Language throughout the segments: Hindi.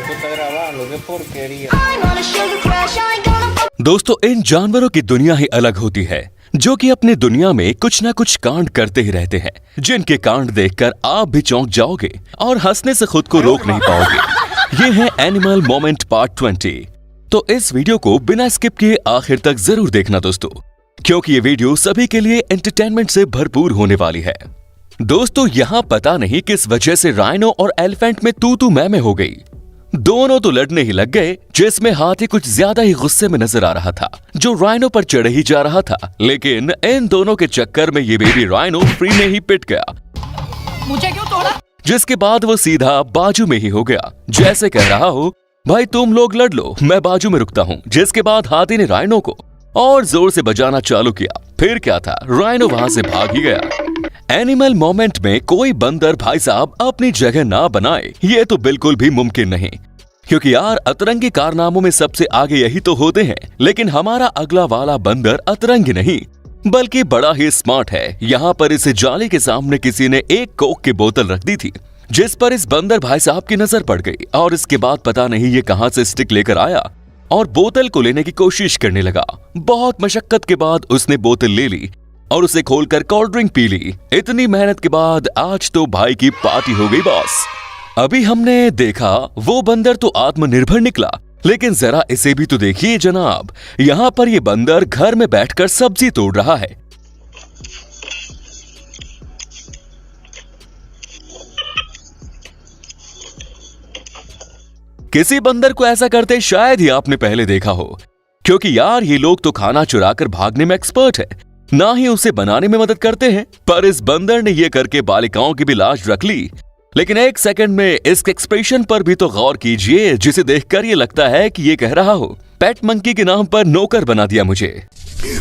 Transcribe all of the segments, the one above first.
puta grabando, qué porquería. दोस्तों, इन जानवरों की दुनिया ही अलग होती है, जो कि अपनी दुनिया में कुछ ना कुछ कांड करते ही रहते हैं, जिनके कांड देखकर आप भी चौंक जाओगे और हंसने से खुद को रोक नहीं पाओगे। ये है एनिमल मोमेंट पार्ट 20। तो इस वीडियो को बिना स्किप किए आखिर तक जरूर देखना दोस्तों, क्योंकि ये वीडियो सभी के लिए एंटरटेनमेंट से भरपूर होने वाली है। दोस्तों, यहाँ पता नहीं किस वजह से राइनो और एलिफेंट में तू मैं हो गई। दोनों तो लड़ने ही लग गए, जिसमें हाथी कुछ ज्यादा ही गुस्से में नजर आ रहा था, जो राइनो पर चढ़ ही जा रहा था। लेकिन इन दोनों के चक्कर में ये बेबी राइनो फ्री में ही पिट गया, मुझे क्यों तोड़ा? जिसके बाद वो सीधा बाजू में ही हो गया, जैसे कह रहा हो भाई तुम लोग लड़ लो, मैं बाजू में रुकता हूँ। जिसके बाद हाथी ने राइनो को और जोर से बजाना चालू किया। फिर क्या था, राइनो वहां से भाग ही गया। एनिमल मोमेंट में कोई बंदर भाई साहब अपनी जगह ना बनाए, ये तो बिल्कुल भी मुमकिन नहीं, क्योंकि यार अतरंगी कारनामों में सबसे आगे यही तो होते हैं। लेकिन हमारा अगला वाला बंदर अतरंगी नहीं, बल्कि बड़ा ही स्मार्ट है। यहाँ पर इस जाली के सामने किसी ने एक कोक की बोतल रख दी थी, जिस पर इस बंदर भाई साहब की नजर पड़ गई। और इसके बाद पता नहीं ये कहां से स्टिक लेकर आया और बोतल को लेने की कोशिश करने लगा। बहुत मशक्कत के बाद उसने बोतल ले ली और उसे खोलकर कोल्ड ड्रिंक पी ली। इतनी मेहनत के बाद आज तो भाई की पार्टी हो गई बॉस। अभी हमने देखा वो बंदर तो आत्मनिर्भर निकला, लेकिन जरा इसे भी तो देखिए जनाब, यहाँ पर ये बंदर घर में बैठकर सब्जी तोड़ रहा है। किसी बंदर को ऐसा करते शायद ही आपने पहले देखा हो, क्योंकि यार ये लोग तो खाना चुराकर भागने में एक्सपर्ट है, ना ही उसे बनाने में मदद करते हैं। पर इस बंदर ने ये करके बालिकाओं की भी लाश रख ली। लेकिन एक सेकंड में इसके एक्सप्रेशन पर भी तो गौर कीजिए, जिसे देखकर ये लगता है कि ये कह रहा हो पेट मंकी के नाम पर नौकर बना दिया मुझे।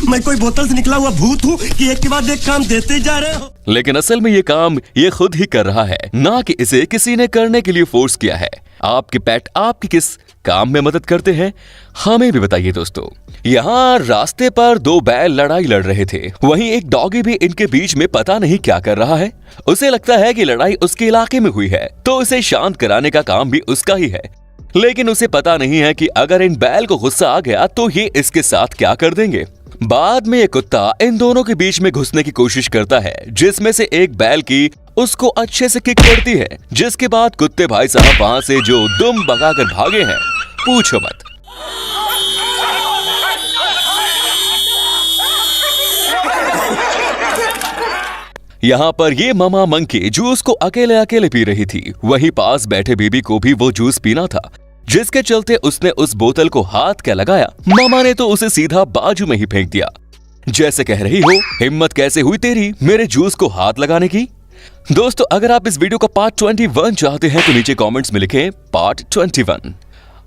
मैं कोई बोतल से निकला हुआ भूत हूँ कि एक के बाद एक काम देते जा रहे हो। लेकिन असल में ये काम ये खुद ही कर रहा है, ना कि इसे किसी ने करने के लिए फोर्स किया है। आपके पेट आपकी किस काम में मदद करते हैं, हमें भी बताइए दोस्तों। यहाँ रास्ते पर दो बैल लड़ाई लड़ रहे थे, वहीं एक डॉगी भी इनके बीच में पता नहीं क्या कर रहा है। उसे लगता है कि लड़ाई उसके इलाके में हुई है, तो उसे शांत कराने का काम भी उसका ही है। लेकिन उसे पता नहीं है कि अगर इन बैल को गुस्सा आ गया तो ये इसके साथ क्या कर देंगे। बाद में ये कुत्ता इन दोनों के बीच में घुसने की कोशिश करता है, जिसमें से एक बैल की उसको अच्छे से किक पड़ती है। जिसके बाद कुत्ते भाई साहब वहां से जो दुम भगाकर भागे हैं, पूछो मत। यहाँ पर ये मामा मंकी जूस को अकेले अकेले पी रही थी, वहीं पास बैठे बेबी को भी वो जूस पीना था, जिसके चलते उसने उस बोतल को हाथ क्या लगाया, मामा ने तो उसे सीधा बाजू में ही फेंक दिया, जैसे कह रही हो हिम्मत कैसे हुई तेरी मेरे जूस को हाथ लगाने की। दोस्तों, अगर आप इस वीडियो का पार्ट 21 चाहते हैं तो नीचे कमेंट्स में लिखें पार्ट 21।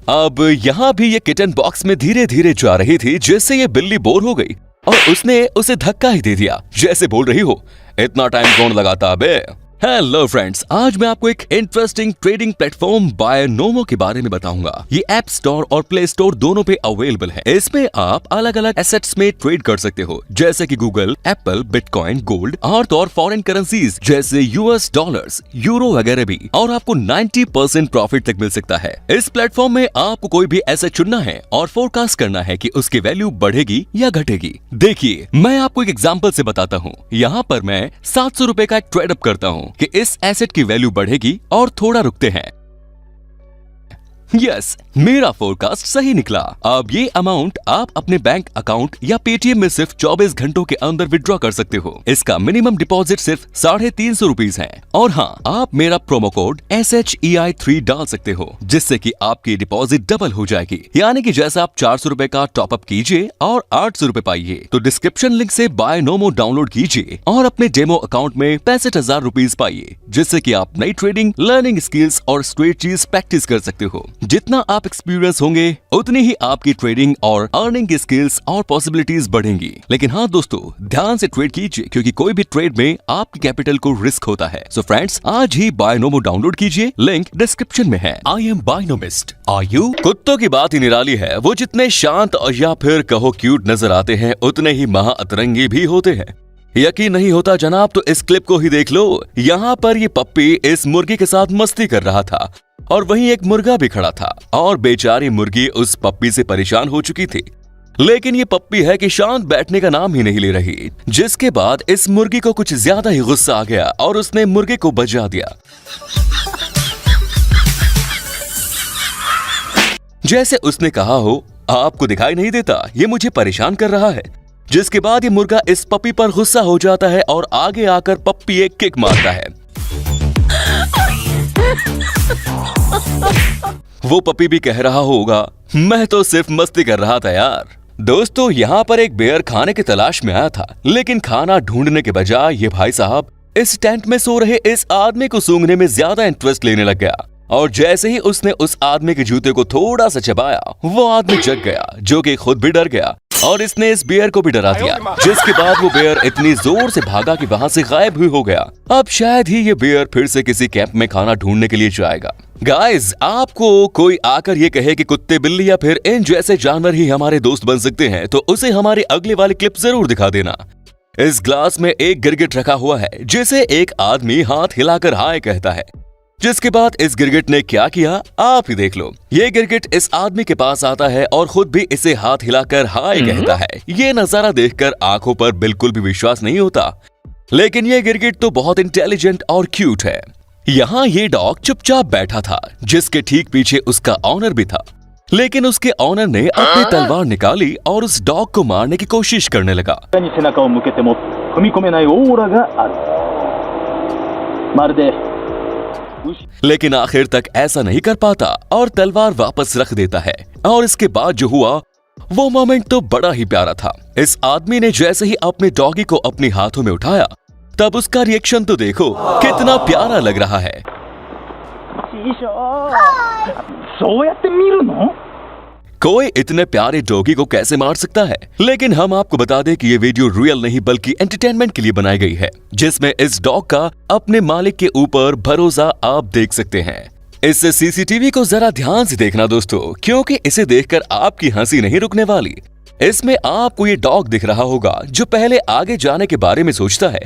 अब यहाँ भी ये किटन बॉक्स में धीरे धीरे जा रही थी, जिससे ये बिल्ली बोर हो गई और उसने उसे धक्का ही दे दिया, जैसे बोल रही हो इतना टाइम कौन लगाता बे। हेलो फ्रेंड्स, आज मैं आपको एक इंटरेस्टिंग ट्रेडिंग प्लेटफॉर्म बायनोमो के बारे में बताऊंगा। ये ऐप स्टोर और प्ले स्टोर दोनों पे अवेलेबल है। इसमें आप अलग अलग एसेट्स में ट्रेड कर सकते हो, जैसे कि गूगल, एप्पल, बिटकॉइन, गोल्ड और फॉरेन करेंसीज जैसे यूएस डॉलर्स, यूरो वगैरह भी, और आपको 90% प्रॉफिट तक मिल सकता है। इस प्लेटफॉर्म में आपको कोई भी एसेट चुनना है और फोरकास्ट करना है कि उसकी वैल्यू बढ़ेगी या घटेगी। देखिए, मैं आपको एक एग्जाम्पल से बताता हूँ। यहाँ पर मैं 700 रुपए का एक ट्रेड अप करता हूँ कि इस एसेट की वैल्यू बढ़ेगी और थोड़ा रुकते हैं। यस, मेरा फोरकास्ट सही निकला। अब ये अमाउंट आप अपने बैंक अकाउंट या पेटीएम में सिर्फ 24 घंटों के अंदर विड्रॉ कर सकते हो। इसका मिनिमम डिपॉजिट सिर्फ 350 रुपीज है। और हाँ, आप मेरा प्रोमो कोड SHEI3 डाल सकते हो, जिससे कि आपकी डिपॉजिट डबल हो जाएगी। यानी कि जैसा आप 400 रुपए का टॉप अप कीजिए और 800 रुपए पाइए, तो डिस्क्रिप्शन लिंक से बायनोमो डाउनलोड कीजिए और अपने डेमो अकाउंट में 65,000 रुपीज पाइए, जिससे कि आप नई ट्रेडिंग, लर्निंग स्किल्स और स्ट्रेटजीज प्रैक्टिस कर सकते हो। जितना आप एक्सपीरियंस होंगे उतनी ही आपकी ट्रेडिंग और अर्निंग की स्किल्स और पॉसिबिलिटीज बढ़ेंगी। लेकिन हाँ दोस्तों, ध्यान से ट्रेड कीजिए, क्योंकि कोई भी ट्रेड में आपकी कैपिटल को रिस्क होता है। सो फ्रेंड्स, आज ही बायनोमो डाउनलोड कीजिए, लिंक डिस्क्रिप्शन में है। I am Binomist, are you? कुत्तों की बात ही निराली है। वो जितने शांत और या फिर कहो क्यूट नजर आते हैं, उतने ही महा अतरंगी भी होते हैं। यकीन नहीं होता जनाब तो इस क्लिप को ही देख लो। यहाँ पर ये पप्पी इस मुर्गी के साथ मस्ती कर रहा था और वहीं एक मुर्गा भी खड़ा था और बेचारी मुर्गी उस पप्पी से परेशान हो चुकी थी। लेकिन ये पप्पी है कि शांत बैठने का नाम ही नहीं ले रही, जिसके बाद इस मुर्गी को कुछ ज्यादा ही गुस्सा आ गया और उसने मुर्गे को बजा दिया। जैसे उसने कहा हो, आपको दिखाई नहीं देता, ये मुझे परेशान कर रहा है। जिसके बाद ये मुर्गा इस पप्पी पर गुस्सा हो जाता है और आगे आकर पप्पी एक किक मारता है। वो पप्पी भी कह रहा होगा, मैं तो सिर्फ मस्ती कर रहा था यार। दोस्तों, यहाँ पर एक बेयर खाने की तलाश में आया था, लेकिन खाना ढूंढने के बजाय ये भाई साहब इस टेंट में सो रहे इस आदमी को सूंघने में ज्यादा इंटरेस्ट लेने लग गया। और जैसे ही उसने उस आदमी के जूते को थोड़ा सा चबाया, वो आदमी जग गया, जो कि खुद भी डर गया और इसने इस बेयर को भी डरा दिया। जिसके बाद वो बेयर इतनी जोर से भागा कि वहां से गायब भी हो गया। अब शायद ही ये बेयर फिर से किसी कैंप में खाना ढूंढने के लिए जाएगा। गाइस, आपको कोई आकर ये कहे कि कुत्ते, बिल्ली या फिर इन जैसे जानवर ही हमारे दोस्त बन सकते हैं, तो उसे हमारी अगली वाली क्लिप जरूर दिखा देना। इस ग्लास में एक गिरगिट रखा हुआ है, जिसे एक आदमी हाथ हिलाकर हाय कहता है। जिसके बाद इस गिरगिट ने क्या किया, आप ही देख लो। ये गिरगिट इस आदमी के पास आता है और खुद भी इसे हाथ हिलाकर हाय कहता है। ये नजारा देखकर आंखों पर बिल्कुल भी विश्वास नहीं होता, लेकिन ये गिरगिट तो बहुत इंटेलिजेंट और क्यूट है। यहाँ ये डॉग चुपचाप बैठा था, जिसके ठीक पीछे उसका ऑनर भी था। लेकिन उसके ऑनर ने अपनी तलवार निकाली और उस डॉग को मारने की कोशिश करने लगा। लेकिन आखिर तक ऐसा नहीं कर पाता और तलवार वापस रख देता है। और इसके बाद जो हुआ, वो मोमेंट तो बड़ा ही प्यारा था। इस आदमी ने जैसे ही अपने डॉगी को अपने हाथों में उठाया, तब उसका रिएक्शन तो देखो, कितना प्यारा लग रहा है। कोई इतने प्यारे डॉगी को कैसे मार सकता है? लेकिन हम आपको बता दें कि ये वीडियो रियल नहीं बल्कि एंटरटेनमेंट के लिए बनाई गई है, जिसमें इस डॉग का अपने मालिक के ऊपर भरोसा आप देख सकते हैं। इस सीसीटीवी को जरा ध्यान से देखना दोस्तों, क्योंकि इसे देखकर आपकी हंसी नहीं रुकने वाली। इसमें आपको ये डॉग दिख रहा होगा जो पहले आगे जाने के बारे में सोचता है,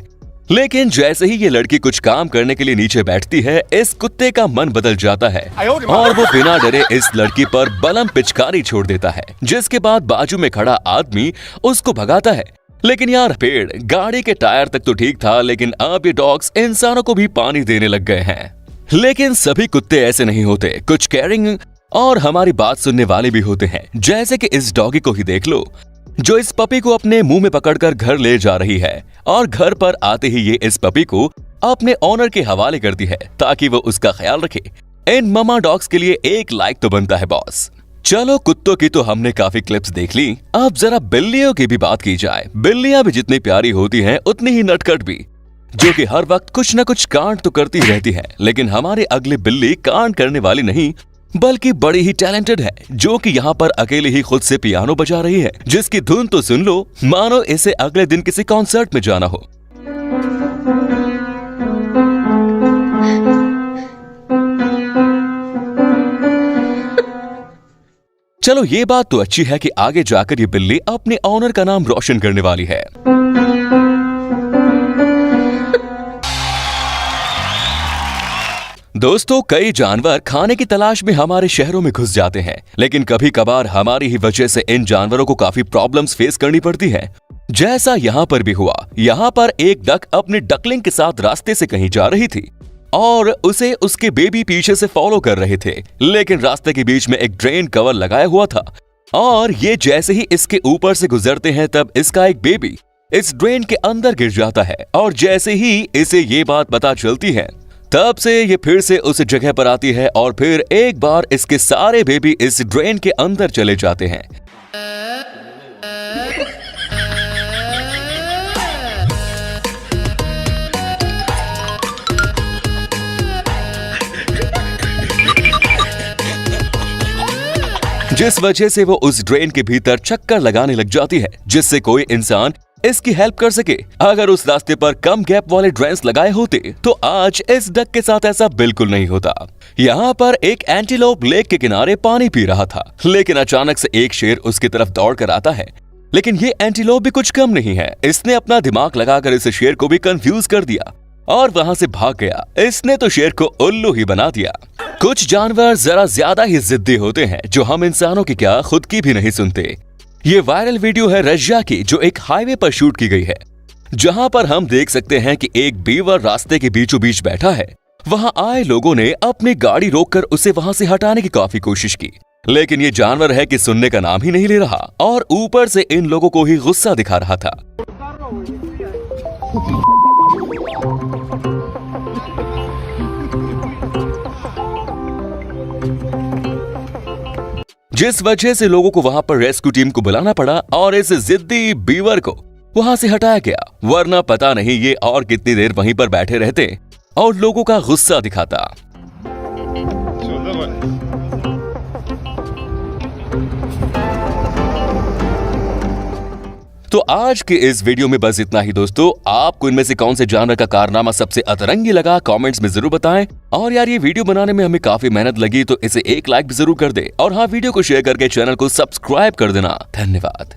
लेकिन जैसे ही ये लड़की कुछ काम करने के लिए नीचे बैठती है, इस कुत्ते का मन बदल जाता है और वो बिना डरे इस लड़की पर बलम पिचकारी छोड़ देता है। जिसके बाद बाजू में खड़ा आदमी उसको भगाता है। लेकिन यार, पेड़, गाड़ी के टायर तक तो ठीक था, लेकिन अब ये डॉग्स इंसानों को भी पानी देने लग गए हैं। लेकिन सभी कुत्ते ऐसे नहीं होते, कुछ केयरिंग और हमारी बात सुनने वाले भी होते हैं। जैसे कि इस डॉगी को ही देख लो, जो इस पपी को अपने मुंह में पकड़कर घर ले जा रही है और घर पर आते ही ये इस पपी को अपने ऑनर के हवाले करती है ताकि वो उसका ख्याल रखे। इन ममा डॉग्स के लिए एक लाइक तो बनता है बॉस। चलो, कुत्तों की तो हमने काफी क्लिप्स देख ली, अब जरा बिल्लियों की भी बात की जाए। बिल्लियां भी जितनी प्यारी होती हैं, उतनी ही नटखट भी, जो कि हर वक्त कुछ न कुछ कांड तो करती रहती है। लेकिन हमारी अगली बिल्ली कांड करने वाली नहीं, बल्कि बड़ी ही टैलेंटेड है, जो कि यहाँ पर अकेले ही खुद से पियानो बजा रही है, जिसकी धुन तो सुन लो, मानो इसे अगले दिन किसी कॉन्सर्ट में जाना हो। चलो, ये बात तो अच्छी है कि आगे जाकर ये बिल्ली अपने ऑनर का नाम रोशन करने वाली है। दोस्तों, कई जानवर खाने की तलाश में हमारे शहरों में घुस जाते हैं, लेकिन कभी कभार हमारी ही वजह से इन जानवरों को काफी प्रॉब्लम्स फेस करनी पड़ती है। जैसा यहाँ पर भी हुआ। यहाँ पर एक डक अपने डकलिंग के साथ रास्ते से कहीं जा रही थी और उसे उसके बेबी पीछे से फॉलो कर रहे थे। लेकिन रास्ते के बीच में एक ड्रेन कवर लगाया हुआ था और ये जैसे ही इसके ऊपर से गुजरते हैं, तब इसका एक बेबी इस ड्रेन के अंदर गिर जाता है। और जैसे ही इसे ये बात पता चलती है, तब से ये फिर से उस जगह पर आती है और फिर एक बार इसके सारे बेबी इस ड्रेन के अंदर चले जाते हैं। जिस वजह से वो उस ड्रेन के भीतर चक्कर लगाने लग जाती है, जिससे कोई इंसान इसकी हेल्प कर सके। अगर उस रास्ते पर कम गैप वाले ड्रेन्स लगाए होते तो आज इस डक के साथ ऐसा बिल्कुल नहीं होता। यहाँ पर एक एंटीलोप लेक के किनारे पानी पी रहा था, लेकिन अचानक से एक शेर उसकी तरफ दौड़ कर आता है। लेकिन ये एंटीलोप भी कुछ कम नहीं है, इसने अपना दिमाग लगाकर इस शेर को भी कंफ्यूज कर दिया और वहां से भाग गया। इसने तो शेर को उल्लू ही बना दिया। कुछ जानवर जरा ज्यादा ही जिद्दी होते हैं, जो हम इंसानों की क्या खुद की भी नहीं सुनते। ये वायरल वीडियो है रशिया की, जो एक हाईवे पर शूट की गई है, जहां पर हम देख सकते हैं कि एक बीवर रास्ते के बीचों बीच बैठा है। वहां आए लोगों ने अपनी गाड़ी रोककर उसे वहां से हटाने की काफी कोशिश की, लेकिन ये जानवर है कि सुनने का नाम ही नहीं ले रहा और ऊपर से इन लोगों को ही गुस्सा दिखा रहा था। जिस वजह से लोगों को वहां पर रेस्क्यू टीम को बुलाना पड़ा और इस जिद्दी बीवर को वहां से हटाया गया, वरना पता नहीं ये और कितनी देर वहीं पर बैठे रहते और लोगों का गुस्सा दिखाता। तो आज के इस वीडियो में बस इतना ही दोस्तों। आपको इनमें से कौन से जानवर का कारनामा सबसे अतरंगी लगा, कमेंट्स में जरूर बताएं। और यार ये वीडियो बनाने में हमें काफी मेहनत लगी, तो इसे एक लाइक भी जरूर कर दे और हाँ, वीडियो को शेयर करके चैनल को सब्सक्राइब कर देना। धन्यवाद।